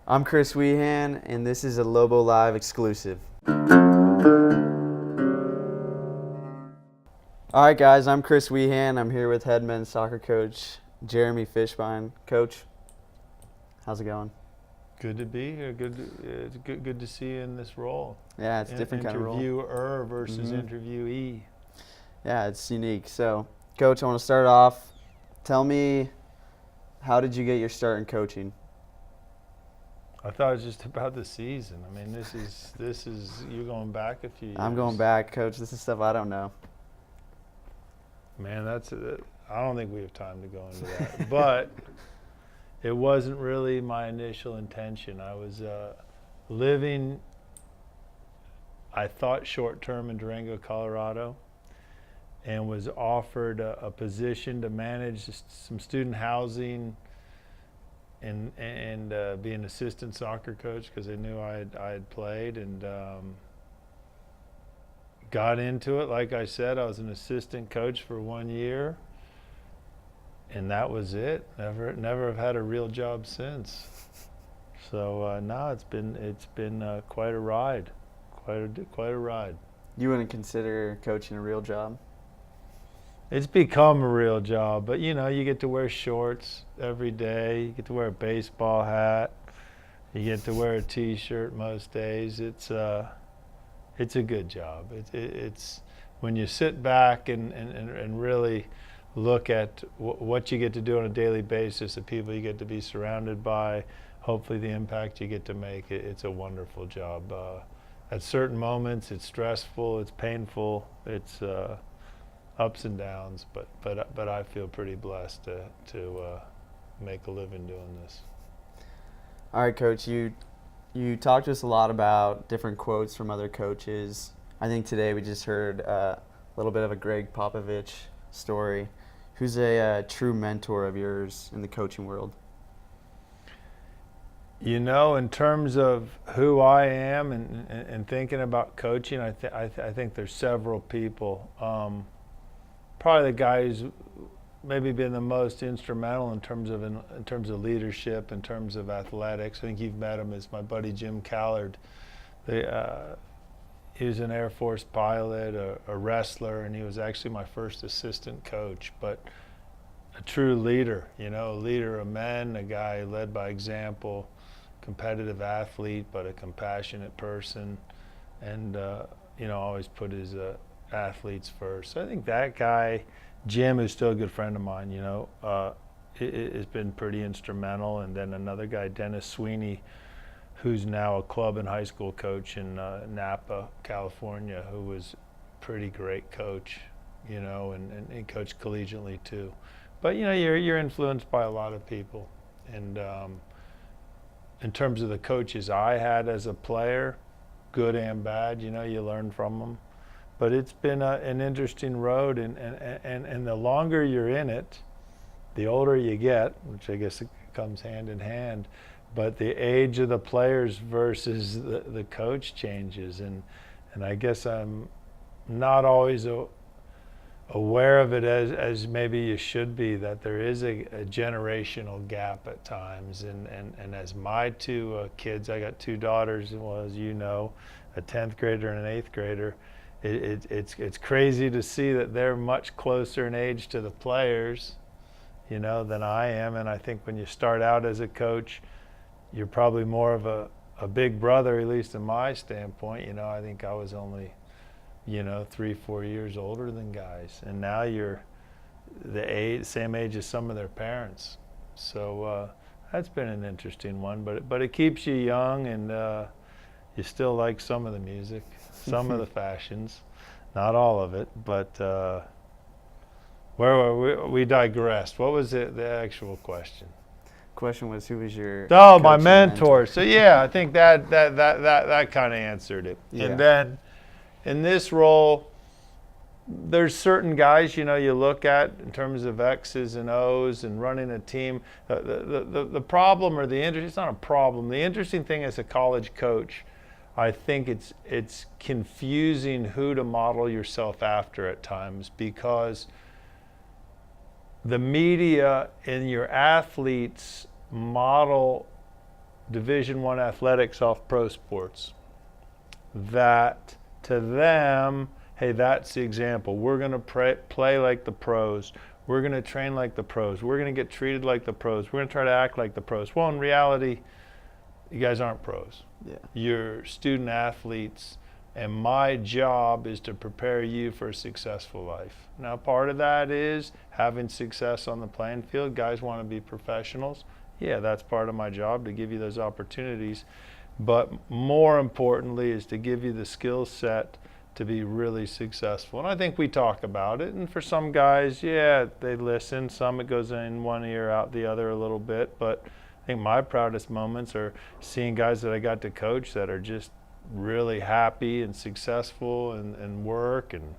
I'm Chris Wehan, and this is a Lobo Live exclusive. All right, guys, I'm Chris Wehan. I'm here with head men's soccer coach Jeremy Fishbein. Coach, how's it going? Good to be here. It's good to see you in this role. Yeah, it's a different kind of role. Interviewer versus interviewee. Yeah, it's unique. So, Coach, I want to start off. Tell me, how did you get your start in coaching? I thought it was just about the season. I mean, this is you're going back a few years. I'm going back, Coach. This is stuff I don't know. Man, I don't think we have time to go into that. But it wasn't really my initial intention. I was living, I thought, short-term in Durango, Colorado, and was offered a position to manage some student housing and be an assistant soccer coach because they knew I had played, and got into it. Like I said, I was an assistant coach for 1 year, and that was it. Never have had a real job since. So now it's been quite a ride, quite a ride. You wouldn't consider coaching a real job? It's become a real job, but you get to wear shorts every day. You get to wear a baseball hat. You get to wear a T-shirt most days. It's a good job. It's when you sit back and really look at what you get to do on a daily basis, the people you get to be surrounded by, hopefully the impact you get to make. It's a wonderful job. At certain moments, it's stressful, it's painful, it's ups and downs, but I feel pretty blessed to make a living doing this. All right, Coach, you talked to us a lot about different quotes from other coaches. I think today we just heard a little bit of a Greg Popovich story. Who's a true mentor of yours in the coaching world? In terms of who I am and thinking about coaching, I think there's several people. Probably the guy who's maybe been the most instrumental in terms of leadership, in terms of athletics. I think you've met him, is my buddy Jim Callard. He was an Air Force pilot, a wrestler, and he was actually my first assistant coach. But a true leader, a leader of men, a guy who led by example, competitive athlete, but a compassionate person, and always put his athletes first. So I think that guy, Jim, who's still a good friend of mine, has been pretty instrumental. And then another guy, Dennis Sweeney, who's now a club and high school coach in Napa, California, who was a pretty great coach, and coached collegiately too. But you're influenced by a lot of people. And in terms of the coaches I had as a player, good and bad, you learn from them. But it's been an interesting road, and the longer you're in it, the older you get, which I guess it comes hand in hand, but the age of the players versus the coach changes, and I guess I'm not always aware of it as maybe you should be, that there is a generational gap at times, and as my two kids, I got two daughters, well, as you know, a 10th grader and an 8th grader. It's crazy to see that they're much closer in age to the players, than I am. And I think when you start out as a coach, you're probably more of a big brother, at least in my standpoint. I think I was only, 3-4 years older than guys, and now you're the same age as some of their parents. So that's been an interesting one, but it keeps you young, and you still like some of the music, some of the fashions, not all of it, but where were we? We digressed. What was the actual question? Question was, who was your my mentor. So yeah, I think that kind of answered it. Yeah. And then in this role, there's certain guys you look at in terms of X's and O's and running a team. The problem, or it's not a problem. The interesting thing as a college coach, I think it's confusing who to model yourself after at times, because the media and your athletes model Division I athletics off pro sports. That to them, hey, that's the example. We're going to play like the pros. We're going to train like the pros. We're going to get treated like the pros. We're going to try to act like the pros. Well, in reality, you guys aren't pros. Yeah. You're student athletes, and my job is to prepare you for a successful life. Now, part of that is having success on the playing field. Guys want to be professionals. Yeah, that's part of my job, to give you those opportunities. But more importantly is to give you the skill set to be really successful. And I think we talk about it. And for some guys, yeah, they listen. Some it goes in one ear, out the other a little bit. But I think my proudest moments are seeing guys that I got to coach that are just really happy and successful and work, and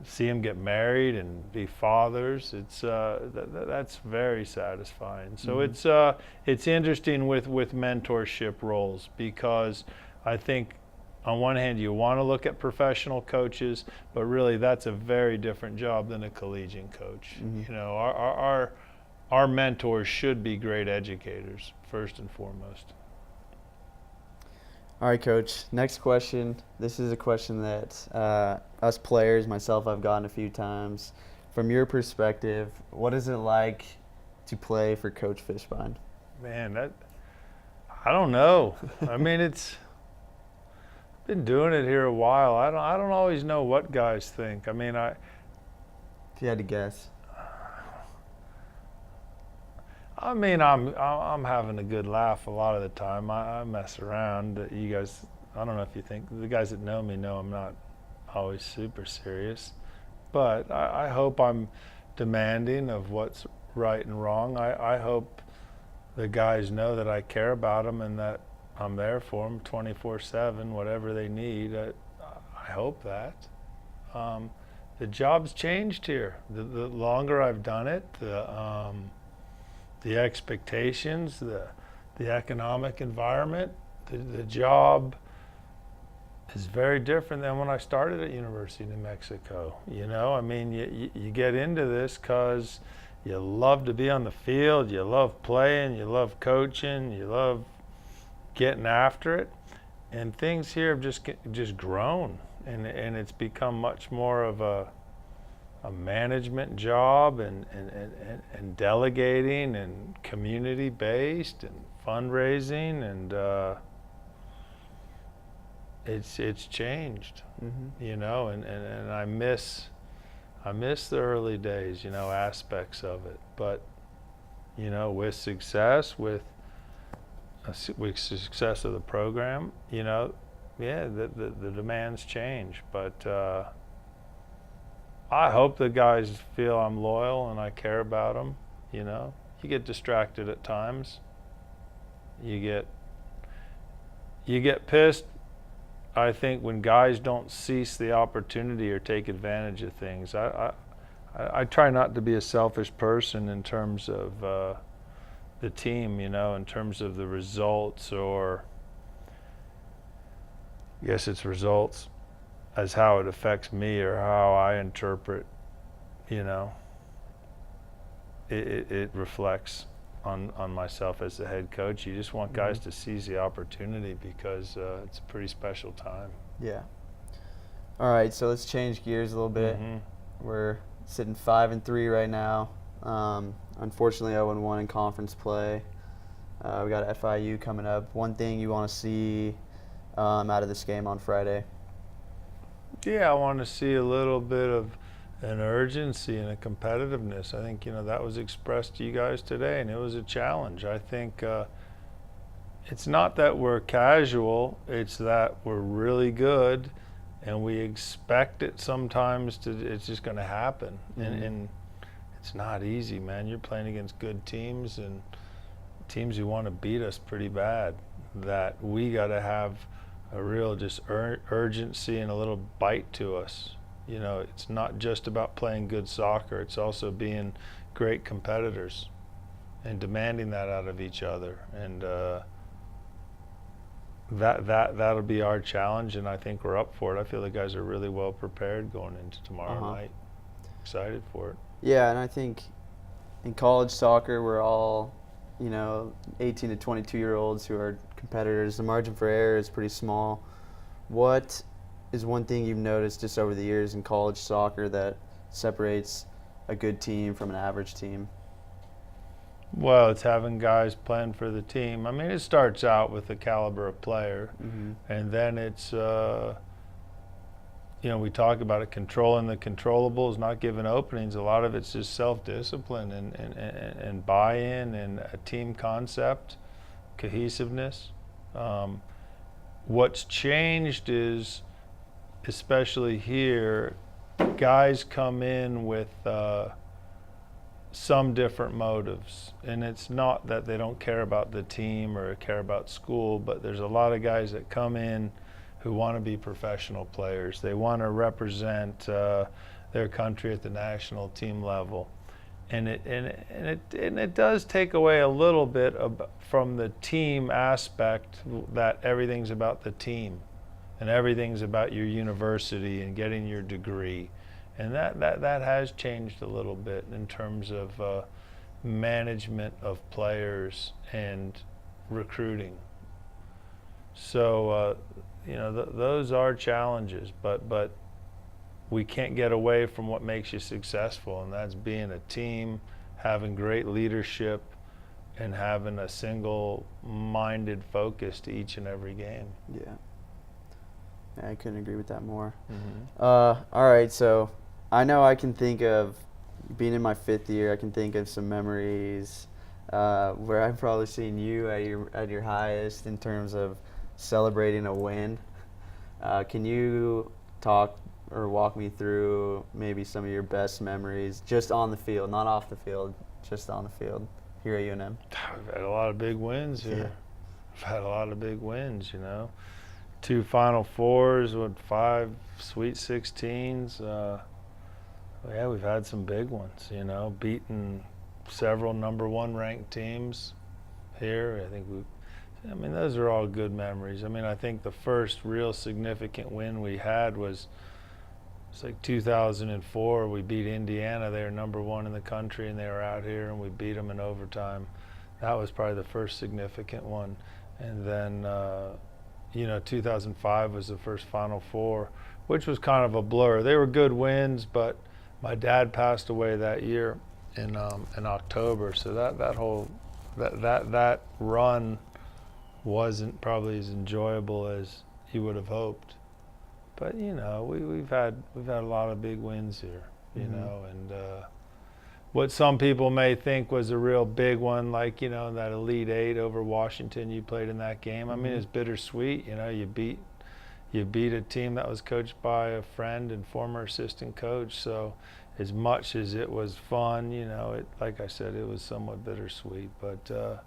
see them get married and be fathers. It's that's very satisfying. So it's interesting with mentorship roles, because I think on one hand you want to look at professional coaches, but really that's a very different job than a collegiate coach. You know, our mentors should be great educators first and foremost. All right, Coach. Next question. This is a question that us players, myself, I've gotten a few times. From your perspective, what is it like to play for Coach Fishbein? Man, I don't know. I mean, it's been doing it here a while. I don't always know what guys think. I mean, if you had to guess. I mean, I'm having a good laugh a lot of the time. I mess around. You guys, I don't know if you think, the guys that know me know I'm not always super serious, but I hope I'm demanding of what's right and wrong. I hope the guys know that I care about them and that I'm there for them 24/7, whatever they need. I hope that. The job's changed here. The longer I've done it, the expectations, the economic environment, the job is very different than when I started at University of New Mexico. You know, I mean, you get into this because you love to be on the field, you love playing, you love coaching, you love getting after it, and things here have just grown, and it's become much more of a management job and delegating and community based and fundraising, and it's changed. You know, and I miss the early days, you know, aspects of it. But you know, with success of the program, you know, yeah, the demands change, but I hope the guys feel I'm loyal and I care about them. You know, you get distracted at times. You get pissed, I think, when guys don't seize the opportunity or take advantage of things. I try not to be a selfish person in terms of the team, you know, in terms of the results, or I guess it's results as how it affects me or how I interpret, you know, it reflects on myself as the head coach. You just want guys to seize the opportunity, because it's a pretty special time. Yeah. All right, so let's change gears a little bit. We're sitting 5-3 right now. Unfortunately, 0-1 in conference play. We got FIU coming up. One thing you want to see out of this game on Friday? Yeah, I want to see a little bit of an urgency and a competitiveness. I think, you know, that was expressed to you guys today, and it was a challenge. I think it's not that we're casual, it's that we're really good, and we expect it sometimes it's just going to happen. And it's not easy, man. You're playing against good teams and teams who want to beat us pretty bad, that we got to have a real just urgency and a little bite to us. You know, it's not just about playing good soccer, it's also being great competitors and demanding that out of each other. And that'll be our challenge, and I think we're up for it. I feel the guys are really well prepared going into tomorrow night. Excited for it. Yeah, and I think in college soccer we're all, 18 to 22-year-olds who are competitors, the margin for error is pretty small. What is one thing you've noticed just over the years in college soccer that separates a good team from an average team? Well, it's having guys playing for the team. I mean, it starts out with the caliber of player, and then it's, we talk about it, controlling the controllables, not giving openings. A lot of it's just self-discipline and buy-in and a team concept, cohesiveness. What's changed is, especially here, guys come in with some different motives, and it's not that they don't care about the team or care about school, but there's a lot of guys that come in who want to be professional players. They want to represent their country at the national team level, and it does take away a little bit from the team aspect, that everything's about the team and everything's about your university and getting your degree. And that has changed a little bit in terms of management of players and recruiting. So, those are challenges, but we can't get away from what makes you successful, and that's being a team, having great leadership, and having a single-minded focus to each and every game. Yeah. I couldn't agree with that more. All right, so I know I can think of, being in my 5th year, I can think of some memories where I've probably seen you at your highest in terms of celebrating a win. Can you talk or walk me through maybe some of your best memories just on the field, not off the field, just on the field here at UNM? We've had a lot of big wins here. We've had a lot of big wins, 2 Final Fours, 5 Sweet 16s. Yeah, we've had some big ones, beaten several number 1 ranked teams here. I mean, those are all good memories. I mean, I think the first real significant win we had was, it's like 2004. We beat Indiana. They were number 1 in the country, and they were out here, and we beat them in overtime. That was probably the first significant one. And then, 2005 was the first Final Four, which was kind of a blur. They were good wins, but my dad passed away that year in October, so that run wasn't probably as enjoyable as you would have hoped. But we've had a lot of big wins here, and what some people may think was a real big one, like that Elite 8 over Washington you played in that game. I mean, it's bittersweet. You beat a team that was coached by a friend and former assistant coach. So as much as it was fun, like I said, it was somewhat bittersweet. But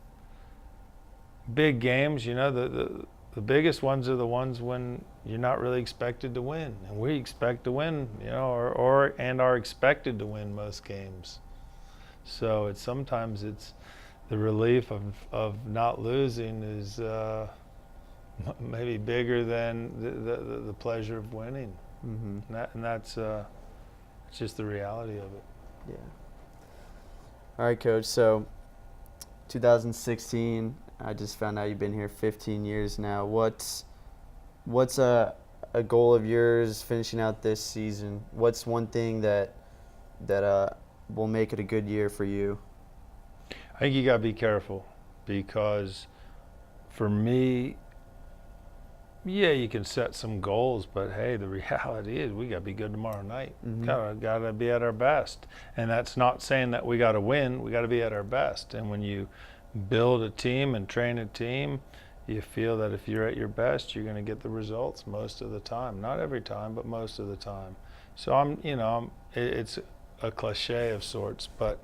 big games, the biggest ones are the ones when you're not really expected to win, and we expect to win, and are expected to win most games. So sometimes it's the relief of not losing is maybe bigger than the pleasure of winning, and that's it's just the reality of it. Yeah. All right, Coach. So 2016. I just found out you've been here 15 years now. What's a goal of yours finishing out this season? What's one thing that will make it a good year for you? I think you got to be careful, because for me, yeah, you can set some goals, but hey, the reality is we got to be good tomorrow night. Got to be at our best. And that's not saying that we got to win. We got to be at our best. And when you build a team and train a team, you feel that if you're at your best, you're going to get the results most of the time. Not every time, but most of the time. So it's a cliche of sorts, but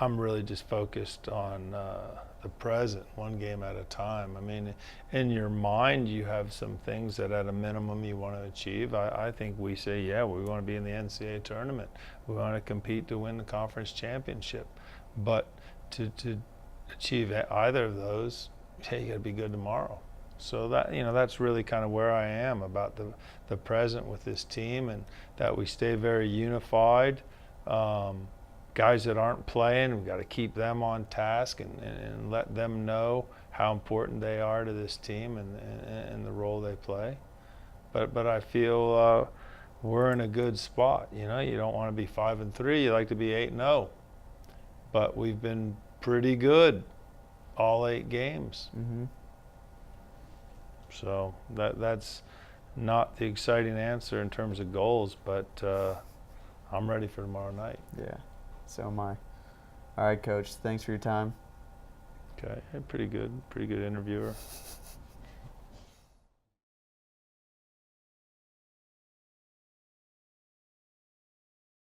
I'm really just focused on the present, one game at a time. I mean, in your mind, you have some things that at a minimum you want to achieve. I think we say, yeah, we want to be in the NCAA tournament. We want to compete to win the conference championship. But to achieve either of those, yeah, you got to be good tomorrow. So that's really kind of where I am about the present with this team, and that we stay very unified. guys that aren't playing, we've got to keep them on task and let them know how important they are to this team and the role they play. But I feel we're in a good spot. You know, you don't want to be 5-3. You like to be 8-0. But we've been pretty good all 8 games. Mm-hmm. So that's not the exciting answer in terms of goals, but I'm ready for tomorrow night. Yeah, so am I. All right, Coach. Thanks for your time. Okay, pretty good interviewer.